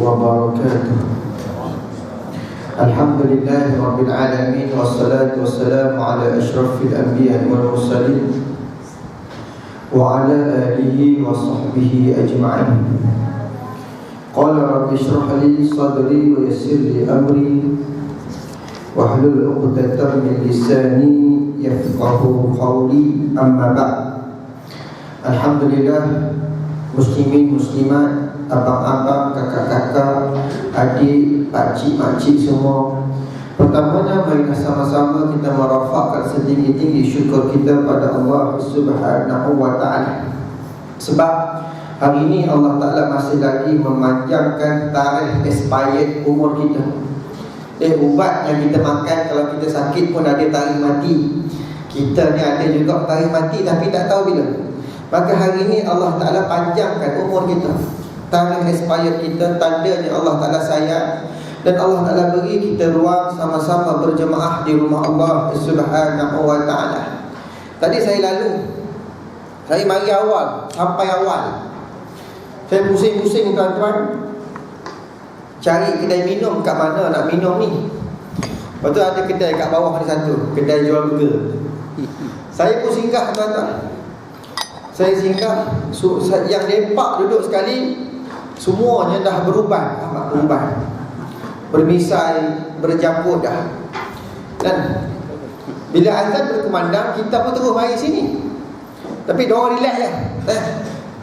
wabarakatuh. Alhamdulillahi rabbil alamin, wassalatu wassalamu ala asyrafil anbiya wal mursalin wa ala alihi wa sahbihi ajma'in. Qala rabbi shrah li sadri wa yassir li amri wahlul 'uqdatam min lisani yafqahu qawli, amma ba'd. Alhamdulillah, muslimin muslimat, abang-abang, kakak-kakak, adik, pakcik, makcik semua, pertamanya marilah sama-sama kita merafakkan setinggi-tinggi syukur kita pada Allah Subhanahu wa ta'ala. Sebab hari ini Allah Ta'ala masih lagi memanjangkan tarikh expired umur kita. Ubat yang kita makan kalau kita sakit pun ada tarikh mati. Kita ni ada juga tarikh mati tapi tak tahu bila. Maka hari ini Allah Ta'ala panjangkan umur kita, tarikh expired kita, tandanya Allah Ta'ala sayang. Dan Allah Ta'ala beri kita ruang sama-sama berjemaah di rumah Allah Subhanahu wa ta'ala. Tadi saya mari awal, sampai awal saya pusing-pusing tuan-tuan, cari kedai minum kat mana nak minum ni. Lepas tu ada kedai kat bawah ni satu, kedai jual burger. Saya pun singgah tuan-tuan. Saya singgah, yang lepak duduk sekali semuanya dah beruban, bermisai, berjambut dah. Dan bila azan berkumandang, kita pun terus mari sini. Tapi diorang relax je.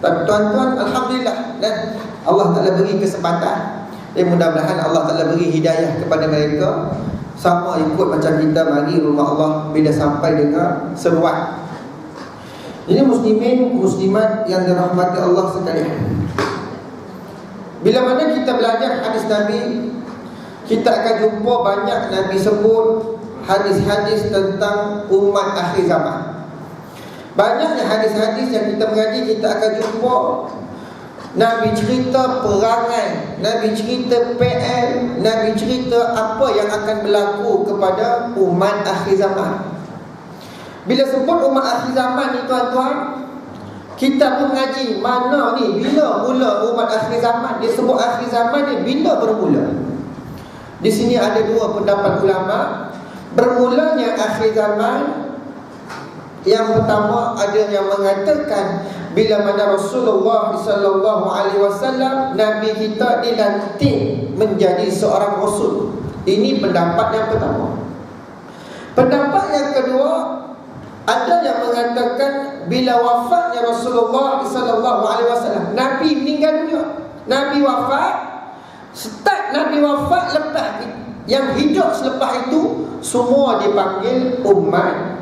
Tapi tuan-tuan, alhamdulillah, dan Allah Ta'ala beri kesempatan. Mudah-mudahan Allah Ta'ala beri hidayah kepada mereka, sama ikut macam kita mari rumah Allah bila sampai dengan seruan. Ini muslimin muslimat yang dirahmati Allah sekalian. Bila mana kita belajar hadis Nabi, kita akan jumpa banyak Nabi sebut hadis-hadis tentang umat akhir zaman. Banyaknya hadis-hadis yang kita mengaji, kita akan jumpa Nabi cerita perangai, Nabi cerita PL, Nabi cerita apa yang akan berlaku kepada umat akhir zaman. Bila sebut umat akhir zaman ni tuan-tuan, kita pun mengaji mana ni, bila mula umat akhir zaman. Dia sebut akhir zaman ni bila bermula. Di sini ada dua pendapat ulama. Bermulanya akhir zaman, yang pertama ada yang mengatakan bila mana Rasulullah sallallahu alaihi wasallam, Nabi kita dilantik menjadi seorang rasul. Ini pendapat yang pertama. Pendapat yang kedua, ada yang mengatakan bila wafatnya Rasulullah sallallahu alaihi wasallam, Nabi meninggal dunia, Nabi wafat, start Nabi wafat, lepas yang hidup selepas itu semua dipanggil umat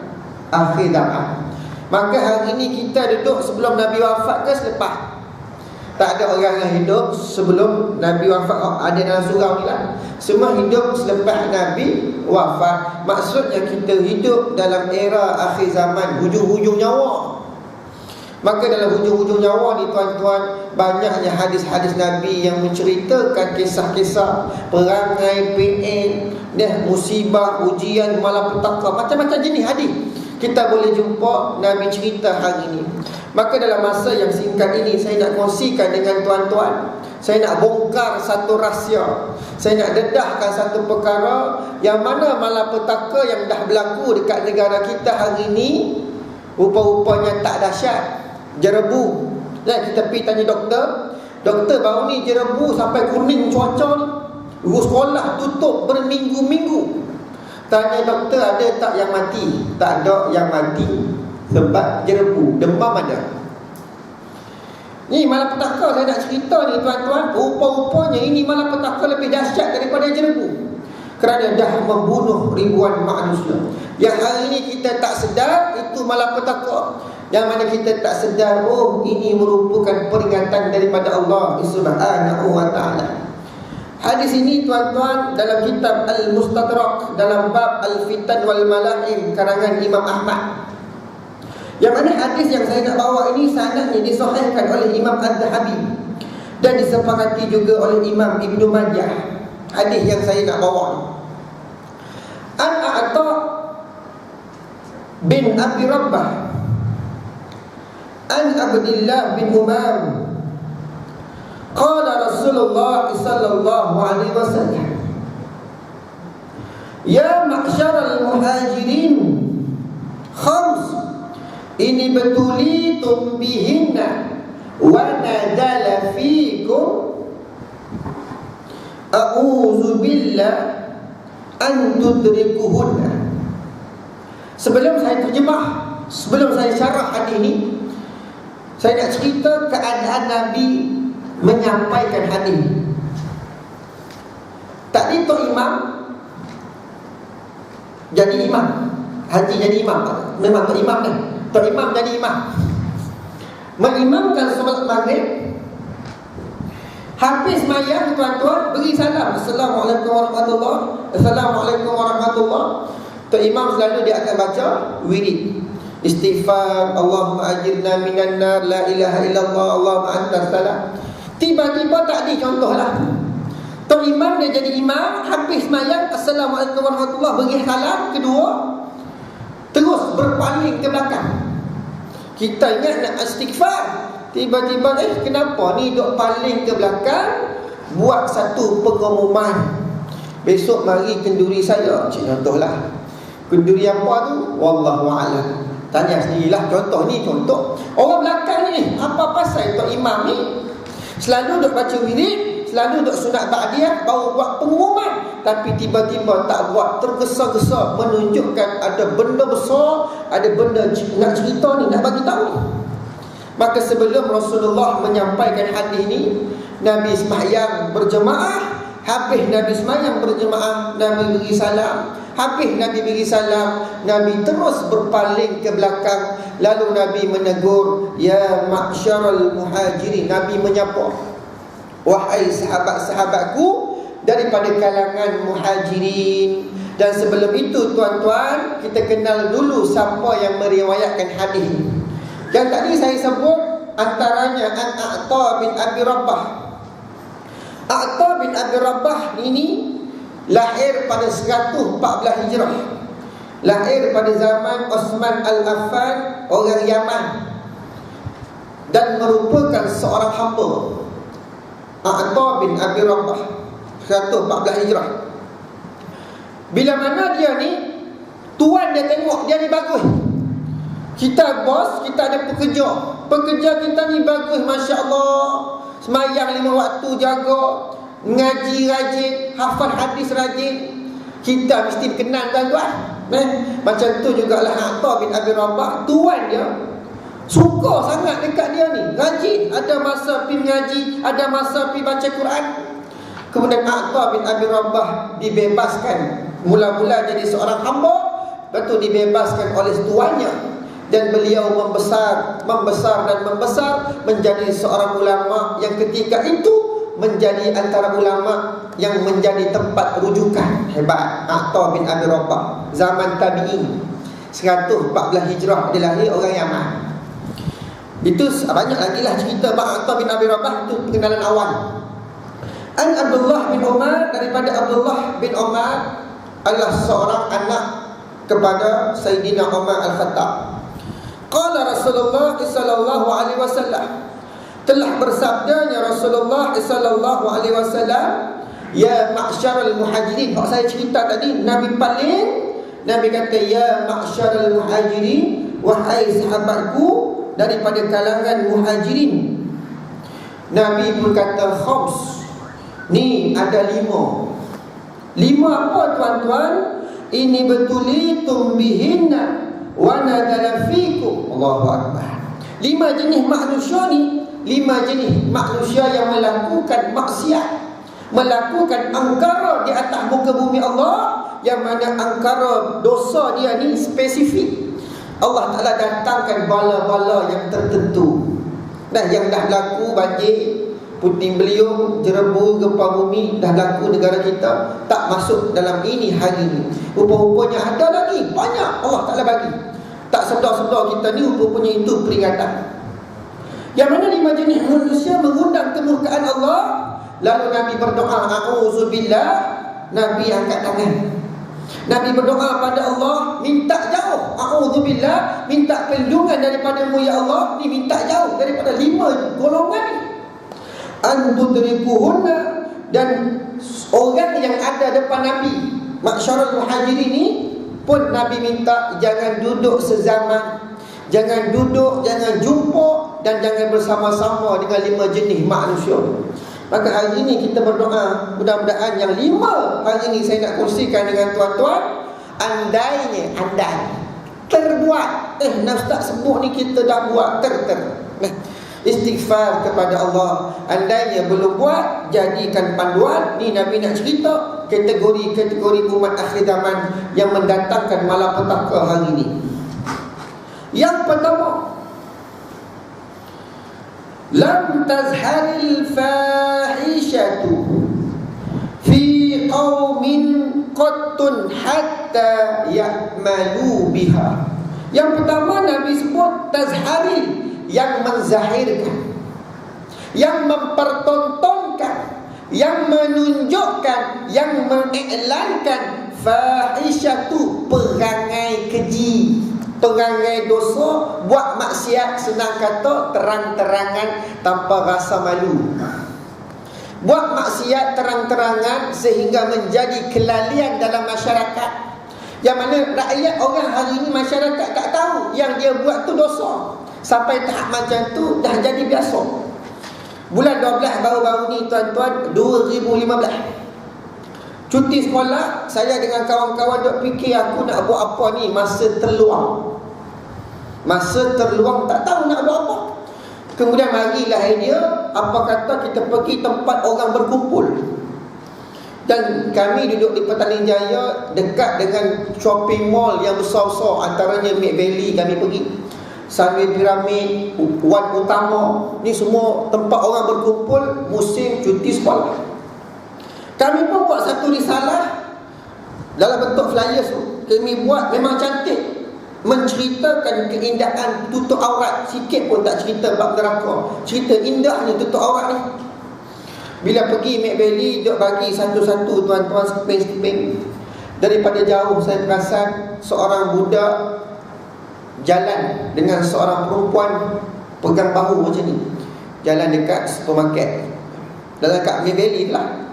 akhir zaman. Maka hari ini kita duduk sebelum Nabi wafat ke selepas? Tak ada orang yang hidup sebelum Nabi wafat. Ada dalam surau ni lah, semua hidup selepas Nabi wafat. Maksudnya kita hidup dalam era akhir zaman, hujung-hujung nyawa. Maka dalam hujung-hujung nyawa ni tuan-tuan, banyaknya hadis-hadis Nabi yang menceritakan kisah-kisah perangai, PN, musibah, ujian, malapetaka, macam-macam jenis hadis kita boleh jumpa Nabi cerita hari ini. Maka dalam masa yang singkat ini, saya nak kongsikan dengan tuan-tuan, saya nak bongkar satu rahsia, saya nak dedahkan satu perkara yang mana malapetaka yang dah berlaku dekat negara kita hari ini rupa-rupanya tak dahsyat. Jerebu. Kita pergi tanya doktor, doktor baru ni jerebu sampai kuning cuaca ni, sekolah tutup berminggu-minggu. Tanya doktor, ada tak yang mati? Tak ada yang mati sebab jerebu, demam ada. Ni malapetaka saya nak cerita ni tuan-tuan. Rupa-rupanya ini malapetaka lebih dahsyat daripada jerebu, kerana dah membunuh ribuan manusia. Yang hari ini kita tak sedar itu malapetaka. Yang mana kita tak sedar, oh ini merupakan peringatan daripada Allah Subhanahu wa ta'ala. Hadis ini tuan-tuan dalam kitab Al-Mustadrak, dalam bab Al-Fitan wal Malaim karangan Imam Ahmad. Yang mana hadis yang saya nak bawa ini sanadnya disahihkan oleh Imam Az-Zahabi dan disepakati juga oleh Imam Ibnu Majah. Hadis yang saya nak bawa ni, An-A'ta bin Abi Rabbah An Abdillah bin Umar Qala Rasulullah sallallahu alaihi wasallam, ya ma'syaral muhajirin, khams ini betulitum bihinna wa nadala fikum, a'udzu billah an tudrikuhunna. Sebelum saya terjemah, sebelum saya syarah hadis ini, saya nak cerita keadaan Nabi menyampaikan hadis. Tadi Tok Imam jadi imam, haji jadi imam. Memang Tok Imam ni, Tok Imam jadi imam, mengimamkan solat maghrib. Habis mayang, tuan-tuan, beri salam, Assalamualaikum warahmatullahi, Assalamualaikum warahmatullahi. Tok Imam selalu dia akan baca wirid, istighfar, Allahumma ajirna minan nar, la ilaha illallah, Allahumma antas salam. Tiba-tiba tadi contohlah, Tok Imam dia jadi imam, habis mayang, Assalamualaikum warahmatullahi, beri salam kedua, terus berpaling ke belakang. Kita ingat nak istighfar, tiba-tiba kenapa ni duk paling ke belakang, buat satu pengumuman, besok mari kenduri saya. Contohlah, kenduri apa tu? Wallahu a'lam. Tanya sendirilah. Contoh ni, contoh orang belakang ni, apa pasal Tok Imam ni selalu duk baca wirid, selalu duk sunat ba'diyah, baru buat pengumuman, tapi tiba-tiba tak buat, tergesa-gesa, menunjukkan ada benda besar, ada benda nak cerita ni, nak bagi tahu. Maka sebelum Rasulullah menyampaikan hadis ni, Nabi sembahyang berjemaah. Habis Nabi sembahyang berjemaah, Nabi beri salam. Habis Nabi beri salam, Nabi terus berpaling ke belakang. Lalu Nabi menegur, ya ma'syaral muhajirin. Nabi menyapa, wahai sahabat-sahabatku daripada kalangan muhajirin. Dan sebelum itu, tuan-tuan, kita kenal dulu siapa yang meriwayatkan hadis. Yang tadi saya sebut antaranya A'ta bin Abi Rabbah. A'ta bin Abi Rabbah ini lahir pada 114 Hijrah. Lahir pada zaman Osman Al-Affan, orang Yaman, dan merupakan seorang hamba. A'ta bin Abi Rabbah, 114 Hijrah. Bila mana dia ni, tuan dia tengok dia ni bagus. Kita bos, kita ada pekerja, pekerja kita ni bagus, Masya Allah, semayang 5 waktu jaga, ngaji rajin, hafal hadis rajin. Kita mesti kenal tuan-tuan. Macam tu jugalah A'ta bin Abi Rabbah, tuan dia suka sangat dekat dia ni, rajin, ada masa pergi ngaji, ada masa pergi baca Quran. Kemudian A'ta bin Abi Rabbah dibebaskan. Mula-mula jadi seorang hamba, lepas tu dibebaskan oleh tuannya, dan beliau membesar dan membesar menjadi seorang ulama yang ketika itu menjadi antara ulama yang menjadi tempat rujukan. Hebat A'ta bin Abi Rabbah, zaman tabi'in, 114 Hijrah dia lahir, orang Yaman. Itu banyak lagi lah cerita A'ta bin Abi Rabbah, itu perkenalan awal. An Abdullah bin Umar, daripada Abdullah bin Umar adalah seorang anak kepada Sayyidina Umar Al-Khattab. Qala Rasulullah sallallahu alaihi wasallam, telah bersabdanya Rasulullah sallallahu alaihi wasallam, ya ma'syaral muhajirin. Kalau saya cerita tadi, Nabi paling, Nabi kata, ya ma'syaral muhajirin, wahai sahabatku daripada kalangan muhajirin. Nabi pun kata khams, ni ada 5. 5 apa tuan-tuan? Ini betulitum bihinna wa nadala fikum. Allahu Akbar. 5 jenis manusia ni, 5 jenis manusia yang melakukan maksiat, melakukan angkara di atas muka bumi Allah, yang mana angkara dosa dia ni spesifik. Allah Ta'ala datangkan bala-bala yang tertentu. Nah, yang dah berlaku banjir, puting beliung, jerebu, gempa bumi, dah berlaku negara kita, tak masuk dalam ini hari ini. Rupa-rupanya ada lagi, banyak Allah Ta'ala bagi. Tak sedar-sedar kita ni, rupa-rupanya itu peringatan. Yang mana 5 jenis manusia mengundang kemurkaan Allah. Lalu Nabi berdoa, a'udzubillah. Nabi angkat tangan, Nabi berdoa pada Allah, minta jauh, a'udzubillah, minta perlindungan daripada-Mu ya Allah. Ni minta jauh daripada 5 golongan ni. an tudrikuhunna, dan orang yang ada depan Nabi, Ma'syarul Muhajirin ni pun Nabi minta jangan duduk sezaman, jangan duduk, jangan jumpa, dan jangan bersama-sama dengan 5 jenis manusia. Maka hari ini kita berdoa, mudah-mudahan yang 5 hari ini saya nak kongsikan dengan tuan-tuan, andai terbuat, nak Ustaz sebut ni kita dah buat istighfar kepada Allah. Andainya belum buat, jadikan panduan. Ni Nabi nak cerita kategori-kategori umat akhir zaman yang mendatangkan malapetaka hari ini. Yang pertama, lam tazharil fahishatu fi qaumin qattun hatta ya'malu biha. Yang pertama Nabi sebut tazharil, yang menzahirkan, yang mempertontonkan, yang menunjukkan, yang mengiklankan fahisyatu, perangai keji, perangai dosa, buat maksiat, senang kata terang-terangan tanpa rasa malu. Buat maksiat terang-terangan sehingga menjadi kelalian dalam masyarakat, yang mana rakyat orang hari ini, masyarakat tak tahu yang dia buat tu dosa. Sampai tahap macam tu dah jadi biasa. Bulan 12 baru-baru ni tuan-tuan, 2015, cuti sekolah, saya dengan kawan-kawan duk fikir aku nak buat apa ni masa terluang. Masa terluang tak tahu nak buat apa. Kemudian marilah idea, apa kata kita pergi tempat orang berkumpul. Dan kami duduk di Petaling Jaya, dekat dengan shopping mall yang besar-besar, antaranya Mid Valley kami pergi, Sunway Pyramid, Wan Utama. Ni semua tempat orang berkumpul musim cuti sekolah. Kami pun buat satu risalah dalam bentuk flyers tu. Kami buat memang cantik, menceritakan keindahan tutup aurat. Sikit pun tak cerita bab neraka, cerita indahnya tutup aurat ni. Bila pergi Mid Valley, duk bagi satu-satu tuan-tuan skeping-skeping. Daripada jauh saya perasan seorang budak jalan dengan seorang perempuan pegang bahu macam ni, jalan dekat supermarket dalam kat Mid Valley lah.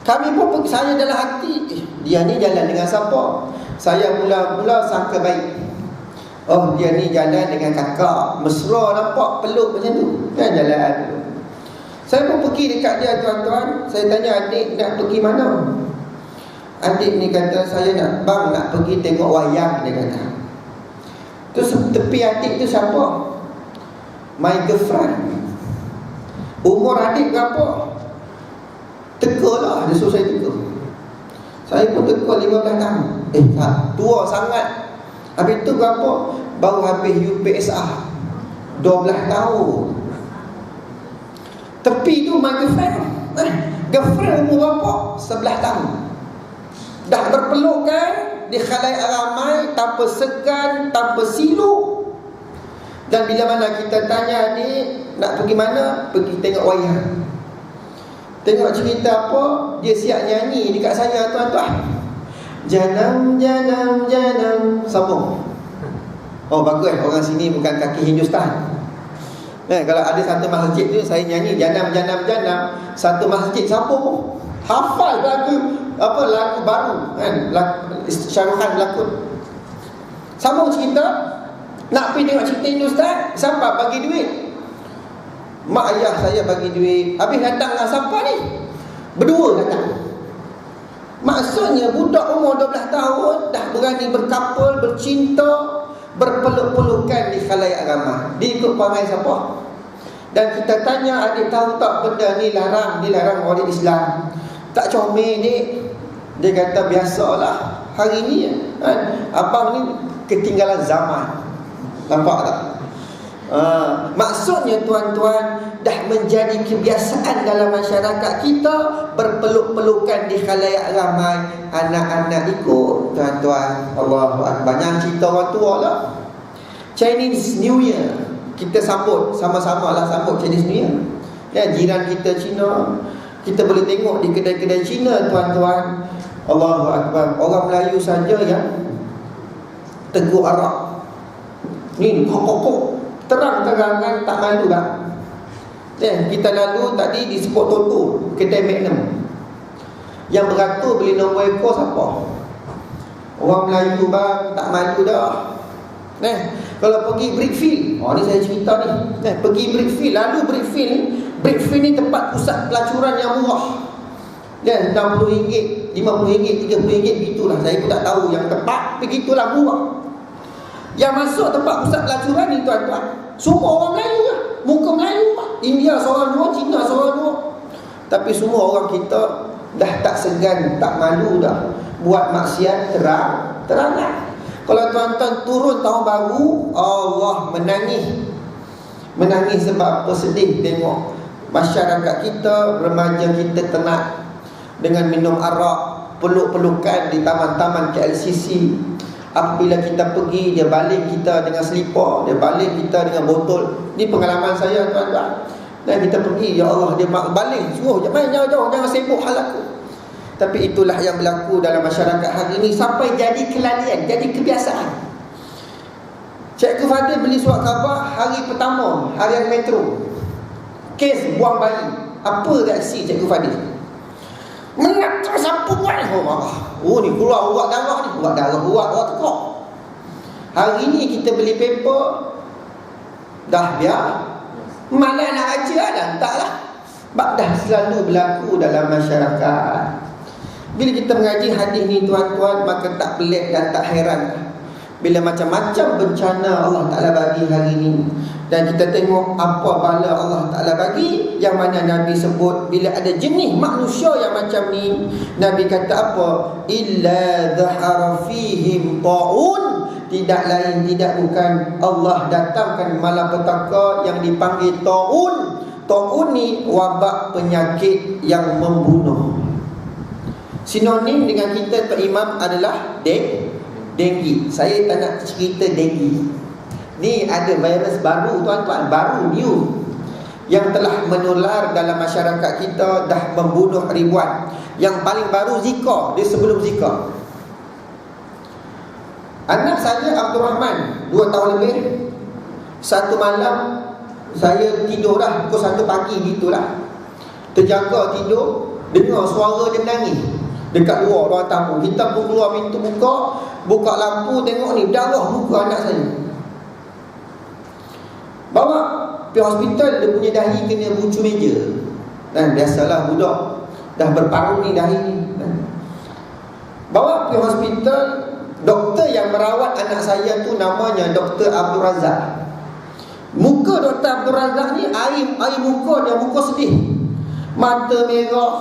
Kami pun, saya dalam hati, dia ni jalan dengan siapa? Saya mula-mula sangka baik. Oh, dia ni jalan dengan kakak, mesra nampak, peluk macam tu kan, jalan. Saya pun pergi dekat dia tuan-tuan. Saya tanya, adik nak pergi mana? Adik ni kata, saya nak pergi tengok wayang, dia kata. Terus tepi adik tu siapa? My girlfriend. Umur adik berapa? Teka lah, dia suruh saya teka. Saya pun teka 15 tahun. Tua sangat. Habis tu berapa? Baru habis UPSR 12 tahun. Tepi tu my girlfriend. Girlfriend umur berapa? 11 tahun. Dah berpelukan di khalayak ramai, tanpa segan, tanpa silu. Dan bila mana kita tanya, adik nak pergi mana? Pergi tengok wayang. Tengok cerita apa? Dia siap nyanyi dekat saya tuan-tuan. Janam, janam, janam. Sambung. Oh bagus, orang sini bukan kaki Hindustan. Kalau ada satu masjid tu saya nyanyi janam, janam, janam, satu masjid sambung. Hafal lagu baru kan, Syaruhan lakon. Sambung cerita. Nak pergi tengok cerita Hindustan, siapa bagi duit? Mak ayah saya bagi duit. Habis datanglah siapa ni? Berdua datang. Maksudnya budak umur 12 tahun dah berani berkapal, bercinta, berpeluk-pelukan di khalayak ramai. Dia ikut perangai siapa? Dan kita tanya, adik tahu tak benda ni dilarang oleh Islam? Tak comel dik. Dia kata biasalah. Hari ni kan, abang ni ketinggalan zaman. Nampak tak? Maksudnya tuan-tuan, dah menjadi kebiasaan dalam masyarakat kita berpeluk-pelukan di khalayak ramai. Anak-anak ikut tuan-tuan. Allahu Akbar. Yang cerita orang tua lah. Chinese New Year kita sambut, sama-sama lah sambut Chinese New Year ya. Jiran kita Cina, kita boleh tengok di kedai-kedai Cina tuan-tuan. Allahu Akbar. Orang Melayu saja yang tegur arak ni kokok terang-terangan, tak malu tak? Kita lalu tadi di Sepok Toto, kedai Magnum. Yang beratur beli nombor ekor siapa? Orang Melayu bang, tak malu dah. Kalau pergi Brickfield, ni saya cerita ni. Pergi Brickfield, lalu Brickfield ni tempat pusat pelacuran yang murah. RM60, RM50, RM30, begitulah. Saya pun tak tahu yang tepat, begitulah murah. Yang masuk tempat pusat pelacuran ni tuan-tuan, semua orang Melayu lah. Muka Melayu lah. India seorang dua, Cina seorang dua. Tapi semua orang kita dah tak segan, tak malu dah buat maksiat terangan. Kalau tuan-tuan turun tahun baru, Allah menangis sebab apa? Sedih tengok masyarakat kita, remaja kita tenat dengan minum arak, peluk-pelukan di taman-taman KLCC. Apabila kita pergi, dia balik kita dengan selipar, dia balik kita dengan botol. Ini pengalaman saya tuan-tuan. Dan kita pergi, ya Allah, dia balik suruh jangan jauh-jauh, jangan sibuk hal aku. Tapi itulah yang berlaku dalam masyarakat hari ini, sampai jadi kelalian, jadi kebiasaan. Cikgu Fadil beli surat khabar hari pertama harian Metro, kes buang bayi. Apa reaksi Cikgu Fadil? Menakar siapa buat ni? Ni keluar urat darah ni, urat tekak. Hari ni kita beli paper, dah biar malah nak baca dah, taklah. Sebab dah selalu berlaku dalam masyarakat. Bila kita mengaji hadis ni tuan-tuan, maka tak pelik dan tak heran bila macam-macam bencana Allah Ta'ala bagi hari ni. Dan kita tengok apa bala Allah Ta'ala bagi, yang mana Nabi sebut bila ada jenis manusia yang macam ni, Nabi kata apa? Illa dhahara fihim ta'un. Tidak lain, tidak bukan, Allah datangkan malapetaka yang dipanggil ta'un. Ta'un ni wabak penyakit yang membunuh. Sinonim dengan kita Pak Imam adalah denggi. Saya tak nak cerita denggi. Ni ada virus baru tuan-tuan, baru new, yang telah menular dalam masyarakat kita, dah membunuh ribuan. Yang paling baru Zika, dia sebelum Zika. Anak saya Abdul Rahman 2 tahun lebih, satu malam saya tidur dah pukul 1 pagi gitulah, terjaga tidur, dengar suara dia menangis dekat luar ruang tamu. Kita pun keluar pintu, buka lampu, tengok ni darah muka anak saya. Bawa pergi hospital, dia punya dahi kena bucu meja. Dan biasalah budak dah berparut ni dahi ni. Bawa pergi hospital, doktor yang merawat anak saya tu namanya Dr. Abdul Razak. Muka Dr. Abdul Razak ni air muka dia, muka sedih, mata merah,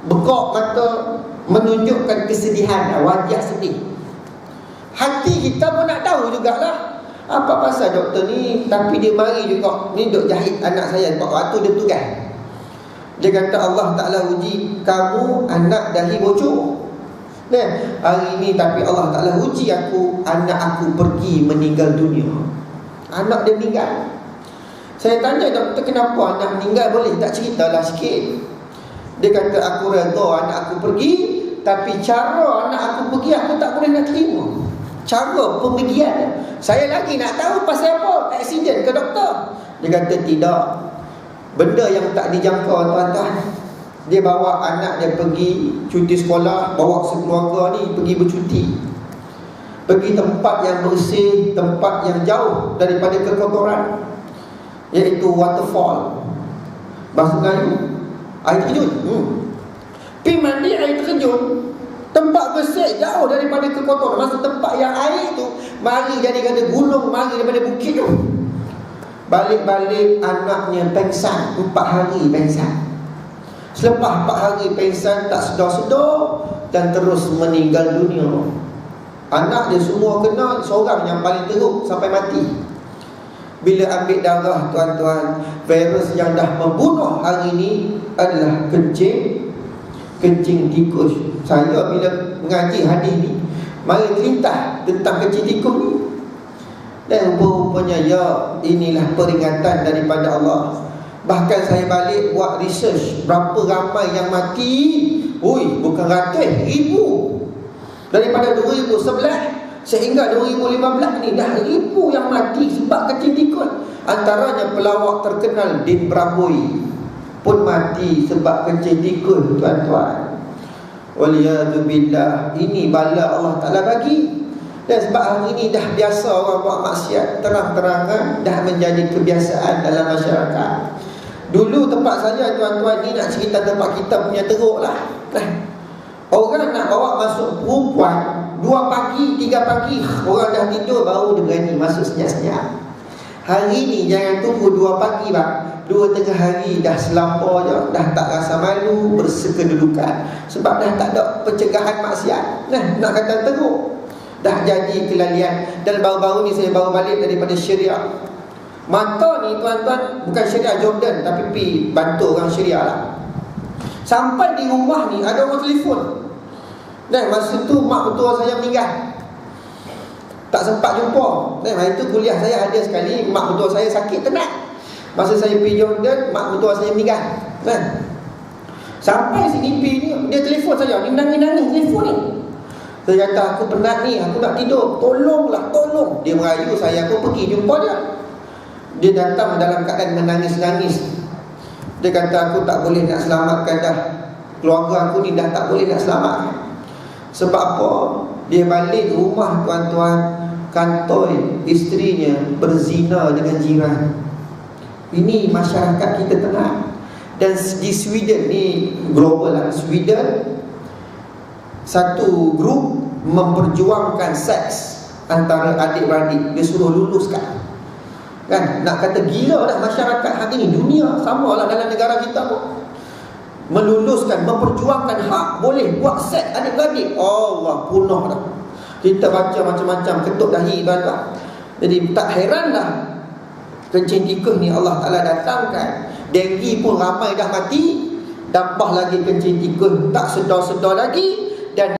bekak mata, menunjukkan kesedihan, wajah sedih. Hati kita pun nak tahu jugalah apa pasal doktor ni. Tapi dia mari juga, ni duk jahit anak saya. Waktu dia tugas, dia kata Allah Ta'ala uji kamu, anak dahi bocor. Hari ni tapi Allah Ta'ala uji aku, anak aku pergi meninggal dunia. Anak dia meninggal. Saya tanya doktor, kenapa anak meninggal, boleh tak ceritalah sikit? Dia kata aku redha anak aku pergi, tapi cara anak aku pergi aku tak boleh nak terima. Cara pemergian saya lagi nak tahu pasal apa, aksiden ke doktor? Dia kata tidak, benda yang tak dijangka tuan-tuan. Dia bawa anak dia pergi cuti sekolah, bawa sekeluarga ni pergi bercuti, pergi tempat yang bersih, tempat yang jauh daripada kekotoran, iaitu waterfall, bahasa Melayu air terjun. Pergi mandi air terjun, tempat bersih, jauh daripada kekotoran. Masa tempat yang air tu mari jadi kata gunung, mari daripada bukit tu. Balik-balik anaknya pengsan, 4 hari pengsan. Selepas 4 hari pengsan, tak sedar-sedar dan terus meninggal dunia. Anak dia semua kena, seorang yang paling teruk sampai mati. Bila ambil darah tuan-tuan, virus yang dah membunuh hari ini adalah kencing tikus. Saya bila mengaji hadis ni, mari terintah tentang kencing tikus ni. Dan rupanya ya, inilah peringatan daripada Allah. Bahkan saya balik buat research, berapa ramai yang mati. Bukan ratus, ribu. Daripada 2011 sehingga 2015 ni dah ribu yang mati sebab kencing tikus. Antaranya pelawak terkenal Din Bramboi pun mati sebab kencing tikus, tuan-tuan. Waliyadzubillah. Ini bala Allah Ta'ala bagi. Dan sebab hari ini dah biasa orang buat maksiat terang-terangan, dah menjadi kebiasaan dalam masyarakat. Dulu tempat saya, tuan-tuan, ni nak cerita tempat kita punya teruk lah. Orang nak bawa masuk perempuan 2 pagi, 3 pagi, orang dah tidur baru dia berani masuk senyap-senyap. Hari ni jangan tunggu 2 pagi bang, 2 tengah hari dah selampau je, dah tak rasa malu, bersekedudukan. Sebab dah tak ada pencegahan maksiat. Nak kata teruk, dah jadi kelalian. Dan baru-baru ni saya baru balik daripada Syria. Mata ni tuan-tuan, bukan Syria Jordan, tapi pergi bantu orang Syria lah. Sampai di rumah ni ada orang telefon. Dan masa tu mak mertua saya meninggal, tak sempat jumpa. Hari tu kuliah saya ada sekali, mak mertua saya sakit tenat. Masa saya pergi Jordan, mak mertua saya meninggal. Sampai sini pergi ni, dia telefon saya, dia menangis-nangis telefon ni. Saya kata, aku penat ni, aku nak tidur, tolonglah, tolong. Dia merayu saya, aku pergi jumpa dia. Dia datang dalam keadaan menangis-nangis. Dia kata, aku tak boleh nak selamatkan dah. Keluarga aku ni dah tak boleh nak selamatkan. Sebab apa? Dia balik rumah, tuan-tuan, kantoi isterinya berzina dengan jiran. Ini masyarakat kita tengah. Dan di Sweden ni, global lah, Sweden, satu grup memperjuangkan seks antara adik-beradik. Dia suruh luluskan. Kan? Nak kata gila dah masyarakat hari ni. Dunia sama lah dalam negara kita pun. Meluluskan, memperjuangkan hak boleh buat seks adik-beradik. Allah punah dah. Kita baca macam-macam, ketuk dahi tuan-tuan. Jadi tak heranlah kencing tikus ni Allah Ta'ala datangkan. Denggi pun ramai dah mati, tambah lagi kencing tikus tak sedar-sedar lagi.